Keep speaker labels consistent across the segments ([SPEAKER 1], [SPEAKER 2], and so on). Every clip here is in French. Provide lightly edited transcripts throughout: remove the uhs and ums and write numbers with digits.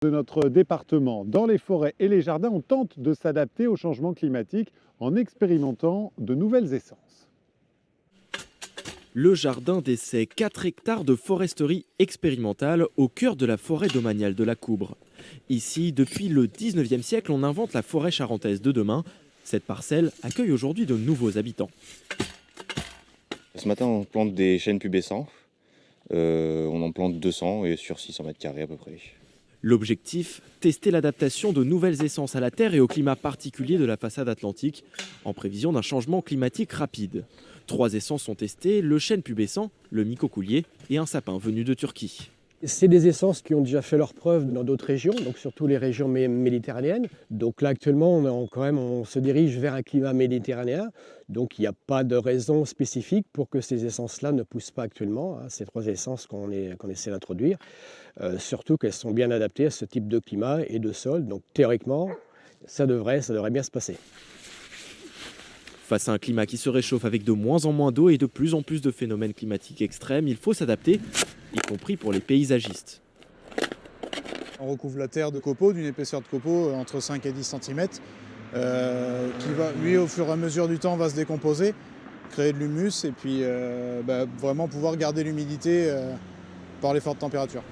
[SPEAKER 1] De notre département, dans les forêts et les jardins, on tente de s'adapter au changement climatique en expérimentant de nouvelles essences.
[SPEAKER 2] Le jardin d'essai, 4 hectares de foresterie expérimentale au cœur de la forêt domaniale de la Coubre. Ici, depuis le 19e siècle, on invente la forêt charentaise de demain. Cette parcelle accueille aujourd'hui de nouveaux habitants.
[SPEAKER 3] Ce matin, on plante des chênes pubescents. On en plante 200 et sur 600 mètres carrés à peu près.
[SPEAKER 2] L'objectif, tester l'adaptation de nouvelles essences à la terre et au climat particulier de la façade atlantique, en prévision d'un changement climatique rapide. 3 essences sont testées, le chêne pubescent, le micocoulier et un sapin venu de Turquie.
[SPEAKER 4] C'est des essences qui ont déjà fait leurs preuves dans d'autres régions, donc surtout les régions méditerranéennes. Donc là actuellement, on se dirige vers un climat méditerranéen. Donc il n'y a pas de raison spécifique pour que ces essences-là ne poussent pas actuellement, ces 3 essences qu'on essaie d'introduire. Surtout qu'elles sont bien adaptées à ce type de climat et de sol. Donc théoriquement, ça devrait bien se passer.
[SPEAKER 2] Face à un climat qui se réchauffe avec de moins en moins d'eau et de plus en plus de phénomènes climatiques extrêmes, il faut s'adapter, y compris pour les paysagistes.
[SPEAKER 5] On recouvre la terre de copeaux, d'une épaisseur de copeaux entre 5 et 10 cm, qui va, lui, au fur et à mesure du temps, va se décomposer, créer de l'humus et puis vraiment pouvoir garder l'humidité par les fortes températures.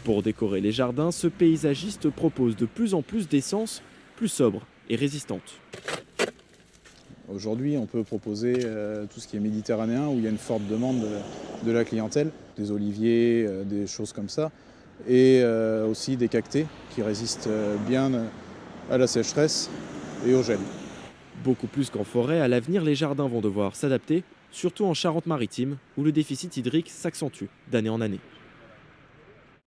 [SPEAKER 2] Pour décorer les jardins, ce paysagiste propose de plus en plus d'essences plus sobres et résistantes.
[SPEAKER 5] Aujourd'hui, on peut proposer tout ce qui est méditerranéen, où il y a une forte demande de la clientèle, des oliviers, des choses comme ça, et aussi des cactés qui résistent bien à la sécheresse et au gel.
[SPEAKER 2] Beaucoup plus qu'en forêt, à l'avenir, les jardins vont devoir s'adapter, surtout en Charente-Maritime, où le déficit hydrique s'accentue d'année en année.